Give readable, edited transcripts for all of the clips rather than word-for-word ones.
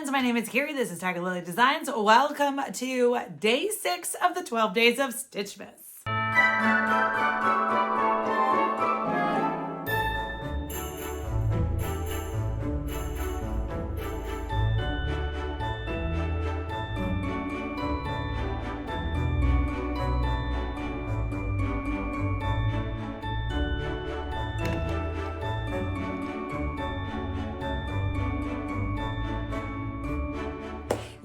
friends, my name is Kari. This is Tiger Lily Designs. Welcome to day 6 of the 12 days of Stitchmas.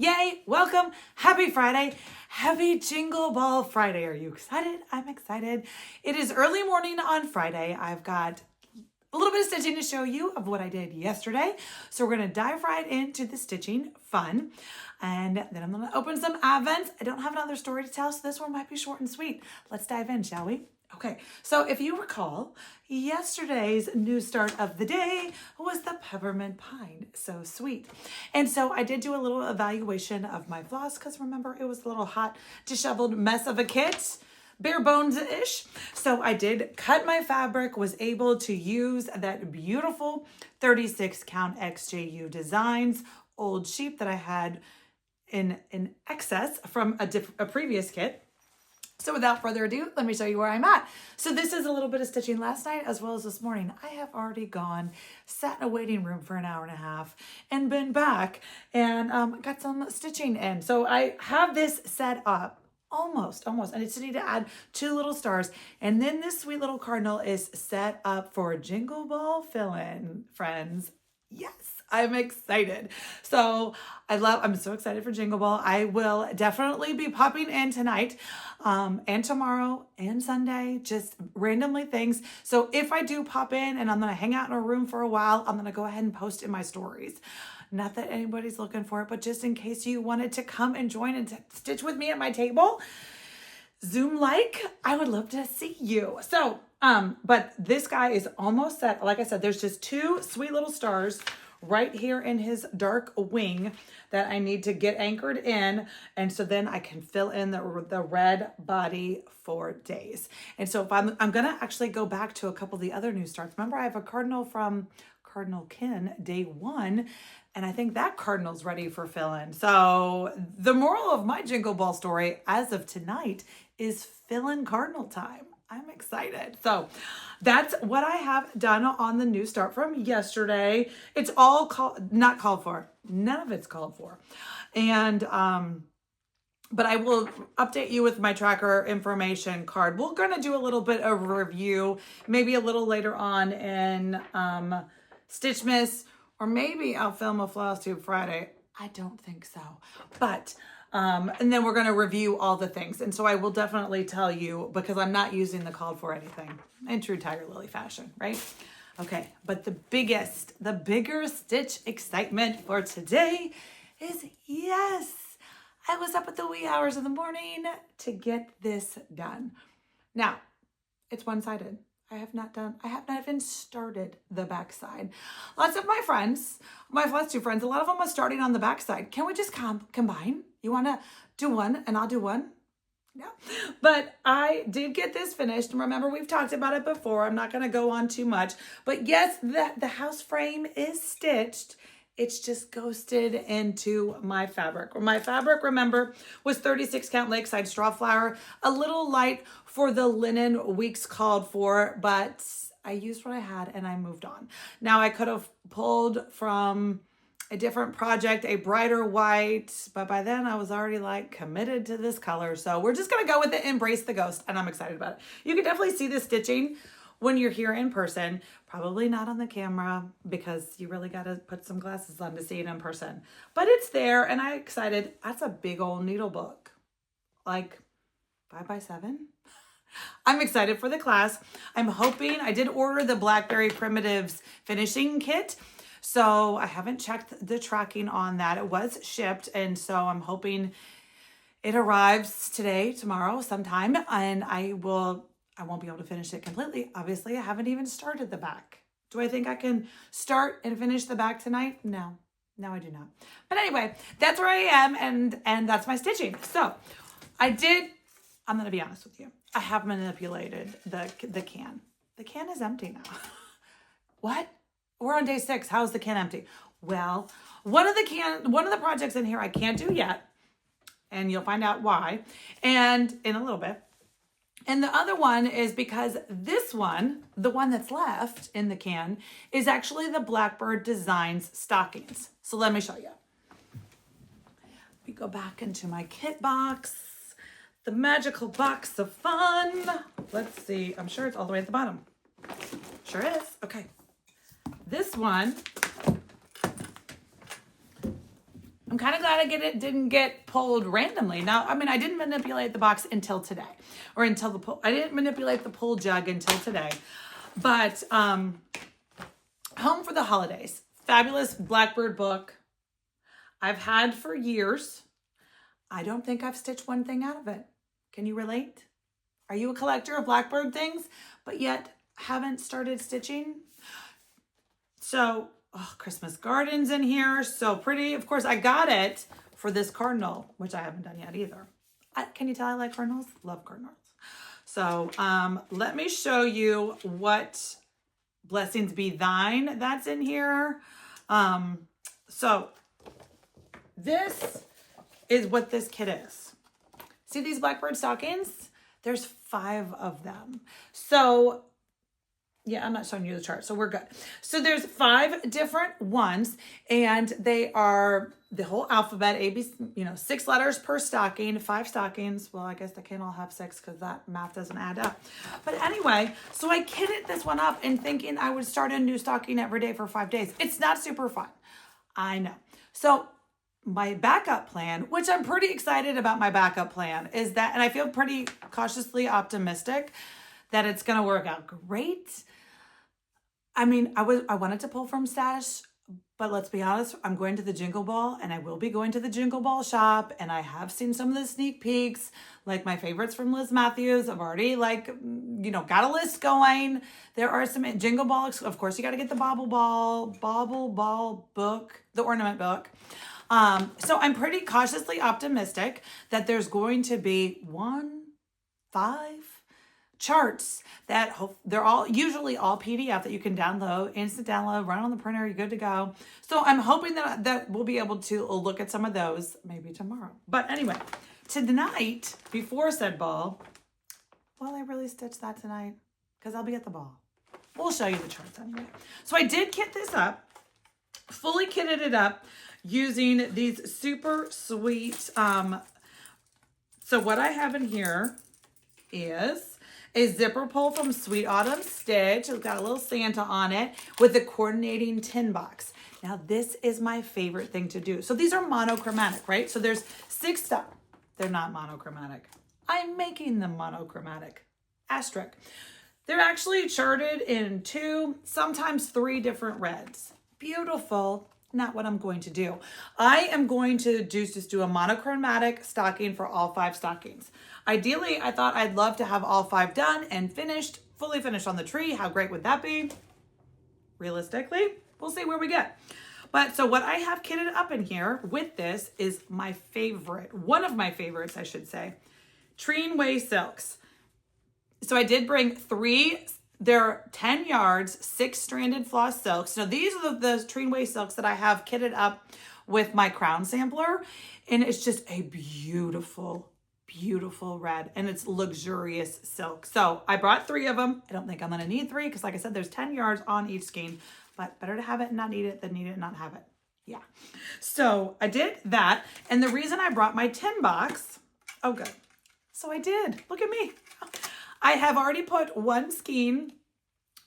Yay, welcome, happy Friday, happy Jingle Ball Friday. Are you excited? I'm excited. It is early morning on Friday. I've got a little bit of stitching to show you of what I did yesterday. So we're gonna dive right into the stitching fun. And then I'm gonna open some advents. I don't have another story to tell, so this one might be short and sweet. Let's dive in, shall we? Okay, so if you recall, yesterday's new start of the day was the Peppermint Pine. So sweet. And so I did do a little evaluation of my floss because remember, it was a little hot, disheveled mess of a kit, bare bones-ish. So I did cut my fabric, was able to use that beautiful 36 count XJU Designs old sheep that I had in excess from a previous kit. So without further ado, let me show you where I'm at. So this is a little bit of stitching last night as well as this morning. I have already gone, sat in a waiting room for an hour and a half and been back and got some stitching in. So I have this set up almost. I just need to add 2 little stars. And then this sweet little cardinal is set up for Jingle Ball fill-in, friends. Yes, I'm excited. So I'm so excited for Jingle Ball. I will definitely be popping in tonight and tomorrow and Sunday, just randomly things. So if I do pop in and I'm going to hang out in a room for a while, I'm going to go ahead and post in my stories. Not that anybody's looking for it, but just in case you wanted to come and join and stitch with me at my table, Zoom-like, I would love to see you. So, but this guy is almost set. Like I said, there's just 2 sweet little stars right here in his dark wing that I need to get anchored in. And so then I can fill in the red body for days. And so if I'm going to actually go back to a couple of the other new starts. Remember, I have a cardinal from Cardinal Kin day 1. And I think that cardinal's ready for fill-in. So the moral of my Jingle Ball story as of tonight is fill-in cardinal time. I'm excited. So that's what I have done on the new start from yesterday. It's all not called for. None of it's called for. And, but I will update you with my tracker information card. We're going to do a little bit of a review, maybe a little later on in Stitchmas, or maybe I'll film a Floss Tube Friday. I don't think so. But and then we're going to review all the things. And so I will definitely tell you because I'm not using the called for anything in true Tiger Lily fashion, right? Okay, but the bigger stitch excitement for today is yes, I was up at the wee hours of the morning to get this done. Now, it's one-sided. I have not even started the backside. Lots of my friends, my Floss Tube friends, a lot of them are starting on the backside. Can we just combine? You want to do one and I'll do one? No. But I did get this finished. Remember, we've talked about it before. I'm not going to go on too much. But yes, the house frame is stitched. It's just ghosted into my fabric. My fabric, remember, was 36 count Lakeside Straw Flower. A little light for the linen weeks called for, but I used what I had and I moved on. Now I could have pulled from a different project, a brighter white, but by then I was already like committed to this color. So we're just gonna go with it, embrace the ghost, and I'm excited about it. You can definitely see the stitching when you're here in person, probably not on the camera because you really got to put some glasses on to see it in person, but it's there and I'm excited. That's a big old needle book, like 5x7. I'm excited for the class. I'm hoping I did order the Blackberry Primitives finishing kit. So I haven't checked the tracking on that. It was shipped. And so I'm hoping it arrives today, tomorrow, sometime, and I won't be able to finish it completely. Obviously, I haven't even started the back. Do I think I can start and finish the back tonight? No, I do not. But anyway, that's where I am, and that's my stitching. So I'm going to be honest with you. I have manipulated the can. The can is empty now. What? We're on day 6. How is the can empty? Well, one of the projects in here I can't do yet, and you'll find out why, and in a little bit. And the other one is because this one, the one that's left in the can, is actually the Blackbird Designs stockings. So let me show you. Let me go back into my kit box, the magical box of fun. Let's see, I'm sure it's all the way at the bottom. Sure is, okay. This one, I'm kind of glad it didn't get pulled randomly. Now, I mean, I didn't manipulate the box until today, or until the pull. I didn't manipulate the pull jug until today. But Home for the Holidays, fabulous Blackbird book I've had for years. I don't think I've stitched one thing out of it. Can you relate? Are you a collector of Blackbird things, but yet haven't started stitching? So, oh, Christmas gardens in here, so pretty. Of course, I got it for this cardinal, which I haven't done yet either. Can you tell I like cardinals? Love cardinals. So let me show you what Blessings Be Thine that's in here. So this is what this kit is. See these Blackbird stockings? There's 5 of them. So yeah, I'm not showing you the chart, so we're good. So there's 5 different ones, and they are the whole alphabet, A, B, 6 letters per stocking, 5 stockings. Well, I guess they can't all have 6 because that math doesn't add up. But anyway, so I kitted this one up and thinking I would start a new stocking every day for 5 days. It's not super fun. I know. So my backup plan, which I'm pretty excited about my backup plan, is that, and I feel pretty cautiously optimistic that it's going to work out great. I mean, I wanted to pull from Stash, but let's be honest, I'm going to the Jingle Ball, and I will be going to the Jingle Ball shop, and I have seen some of the sneak peeks, like my favorites from Liz Matthews. I've already got a list going. There are some Jingle Ball, of course, you got to get the Bobble Ball book, the ornament book. So I'm pretty cautiously optimistic that there's going to be 5 charts that they're usually all PDF that you can download, instant download, run on the printer, you're good to go. So I'm hoping that we'll be able to look at some of those maybe tomorrow. But anyway, tonight, before said ball, will I really stitch that tonight? Because I'll be at the ball. We'll show you the charts anyway. So I did kit this up, fully kitted it up using these super sweet, so what I have in here is a zipper pull from Sweet Autumn Stitch. It's got a little Santa on it with a coordinating tin box. Now, this is my favorite thing to do. So these are monochromatic, right? So there's 6 stuff. They're not monochromatic. I'm making them monochromatic. Asterisk. They're actually charted in 2, sometimes 3 different reds. Beautiful. Not what I'm going to do. I am going to just do a monochromatic stocking for all 5 stockings. Ideally, I thought I'd love to have all 5 done and finished, fully finished on the tree. How great would that be? Realistically, we'll see where we get. But so what I have kitted up in here with this is my favorite, one of my favorites, I should say, Treenway Silks. So I did bring 3, they're 10 yards, 6 stranded floss silks. Now these are the Treenway silks that I have kitted up with my crown sampler. And it's just a beautiful, beautiful red, and it's luxurious silk. So I brought 3 of them. I don't think I'm going to need 3 because like I said, there's 10 yards on each skein, but better to have it and not need it than need it and not have it. Yeah. So I did that. And the reason I brought my tin box, oh good. So I did, look at me. I have already put 1 skein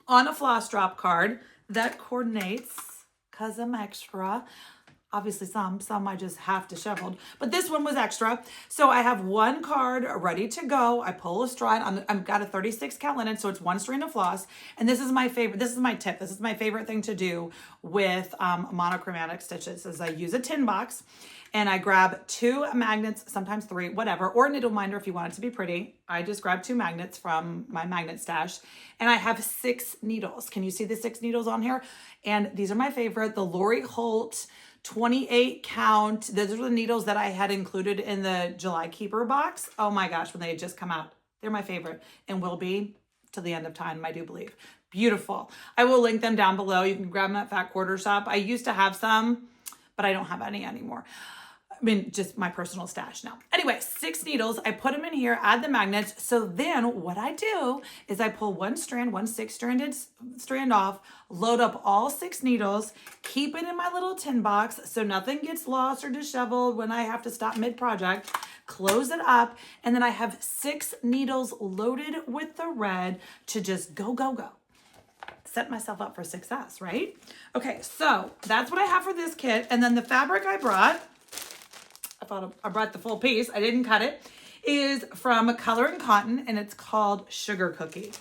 on a floss drop card that coordinates because I'm extra. Obviously some I just have disheveled, but this one was extra. So I have 1 card ready to go. I pull a strand. I've got a 36 count linen, so it's 1 strand of floss. And this is my favorite. This is my tip. This is my favorite thing to do with monochromatic stitches is I use a tin box and I grab 2 magnets, sometimes 3, whatever, or a needle minder if you want it to be pretty. I just grab 2 magnets from my magnet stash and I have 6 needles. Can you see the 6 needles on here? And these are my favorite, the Lori Holt 28 count. Those are the needles that I had included in the July Keeper box. Oh my gosh, when they had just come out. They're my favorite and will be till the end of time, I do believe. Beautiful. I will link them down below. You can grab them at Fat Quarter Shop. I used to have some, but I don't have any anymore. I mean, just my personal stash now. Anyway, 6 needles. I put them in here, add the magnets. So then what I do is I pull one 6-stranded strand off, load up all 6 needles, keep it in my little tin box so nothing gets lost or disheveled when I have to stop mid-project, close it up, and then I have 6 needles loaded with the red to just go, go, go. Set myself up for success, right? Okay, so that's what I have for this kit. And then the fabric I brought, I brought the full piece, I didn't cut it, is from Color and Cotton, and it's called Sugar Cookie.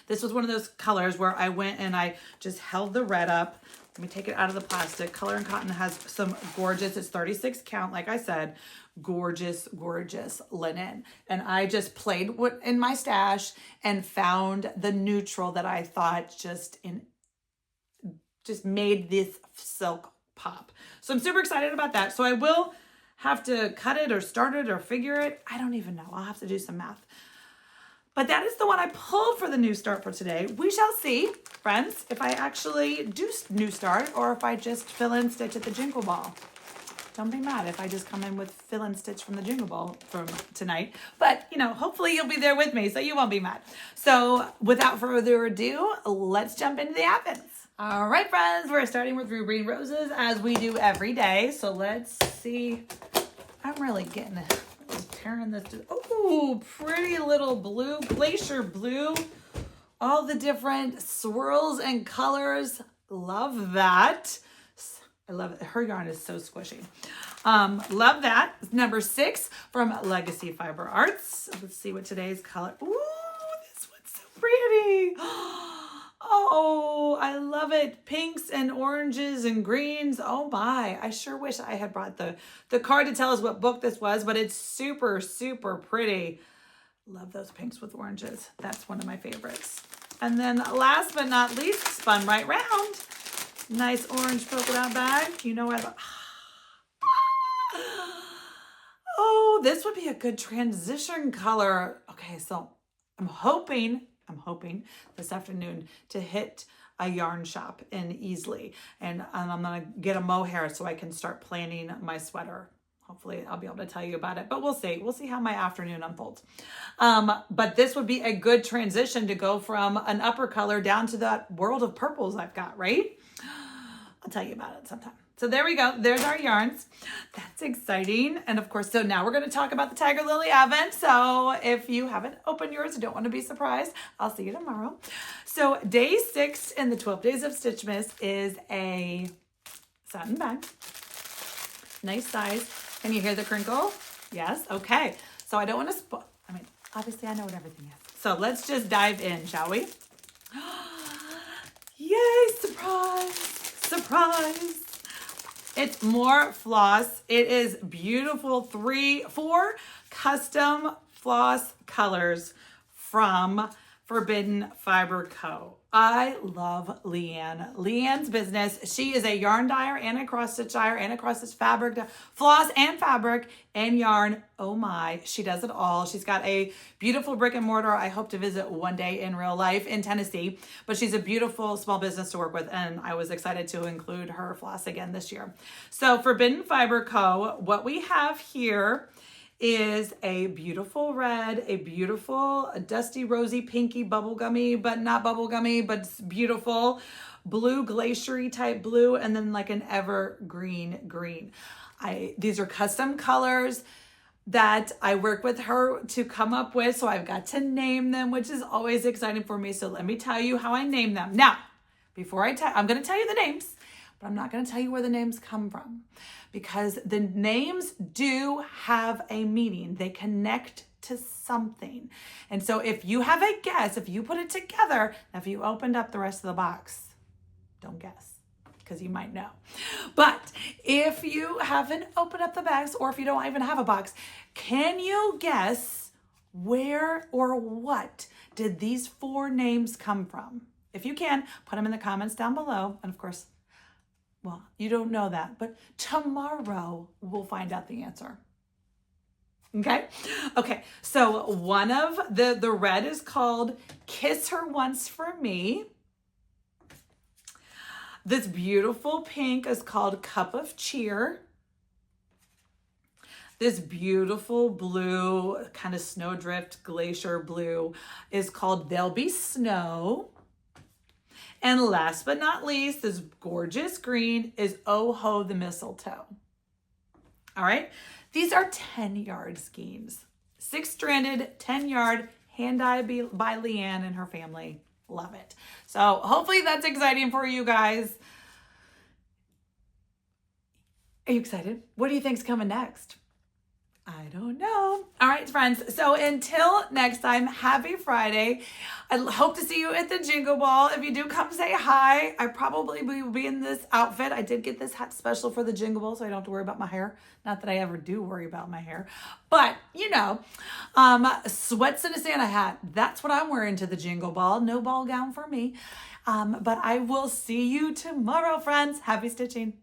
This was one of those colors where I went and I just held the red up. Let me take it out of the plastic. Color and Cotton has some gorgeous, it's 36 count, like I said, gorgeous, gorgeous linen. And I just played in my stash and found the neutral that I thought just made this silk pop. So I'm super excited about that. So I will have to cut it or start it or figure it. I don't even know. I'll have to do some math. But that is the one I pulled for the new start for today. We shall see, friends, if I actually do new start or if I just fill in stitch at the Jingle Ball. Don't be mad if I just come in with fill in stitch from the Jingle Ball from tonight. But, you know, hopefully you'll be there with me so you won't be mad. So without further ado, let's jump into the advents. All right, friends, we're starting with Ruby Roses as we do every day. So let's see. I'm really tearing this. Oh, pretty little blue, glacier blue. All the different swirls and colors. Love that. I love it. Her yarn is so squishy. Love that. Number 6 from Legacy Fiber Arts. Let's see what today's color. Ooh, this one's so pretty. Oh, I love it. Pinks and oranges and greens. Oh my, I sure wish I had brought the card to tell us what book this was, but it's super, super pretty. Love those pinks with oranges. That's one of my favorites. And then last but not least, Spun Right Round. Nice orange polka dot bag. You know what? Oh, this would be a good transition color. Okay, so I'm hoping this afternoon to hit a yarn shop in Easley, and I'm gonna get a mohair so I can start planning my sweater. Hopefully I'll be able to tell you about it, but we'll see how my afternoon unfolds. But this would be a good transition to go from an upper color down to that world of purples I've got, right? I'll tell you about it sometime. So there we go. There's our yarns. That's exciting. And of course, so now we're going to talk about the Tiger Lily Advent. So if you haven't opened yours, don't want to be surprised, I'll see you tomorrow. So day 6 in the 12 days of Stitchmas is a satin bag. Nice size. Can you hear the crinkle? Yes. Okay. So I don't want to spoil. I mean, obviously I know what everything is. So let's just dive in, shall we? Yay, surprise. Surprise. It's more floss. It is beautiful. 4 custom floss colors from Forbidden Fiber Co. I love Leanne. Leanne's business. She is a yarn dyer and a cross stitch dyer and a cross stitch fabric, floss and fabric and yarn. Oh my, she does it all. She's got a beautiful brick and mortar. I hope to visit one day in real life in Tennessee, but she's a beautiful small business to work with, and I was excited to include her floss again this year. So Forbidden Fiber Co., what we have here is a beautiful red, a beautiful dusty rosy pinky bubblegummy, but not bubblegummy, but it's beautiful blue glaciery type blue, and then like an evergreen green. These are custom colors that I work with her to come up with, so I've got to name them, which is always exciting for me. So let me tell you how I name them. Now, before I'm going to tell you the names, but I'm not going to tell you where the names come from, because the names do have a meaning. They connect to something. And so if you have a guess, if you put it together, if you opened up the rest of the box, don't guess, because you might know. But if you haven't opened up the box, or if you don't even have a box, can you guess where or what did these 4 names come from? If you can, put them in the comments down below. And of course, well, you don't know that, but tomorrow we'll find out the answer. Okay. Okay. So one of the red is called Kiss Her Once for Me. This beautiful pink is called Cup of Cheer. This beautiful blue, kind of snowdrift glacier blue is called There'll Be Snow. And last but not least, this gorgeous green is Oh Ho the Mistletoe. All right. These are 10-yard skeins. 6-stranded, 10-yard, hand-dyed by Leanne and her family. Love it. So hopefully that's exciting for you guys. Are you excited? What do you think's coming next? I don't know. All right, friends. So until next time, happy Friday. I hope to see you at the Jingle Ball. If you do, come say hi. I probably will be in this outfit. I did get this hat special for the Jingle Ball, so I don't have to worry about my hair. Not that I ever do worry about my hair. But, you know, sweats and a Santa hat. That's what I'm wearing to the Jingle Ball. No ball gown for me. But I will see you tomorrow, friends. Happy stitching.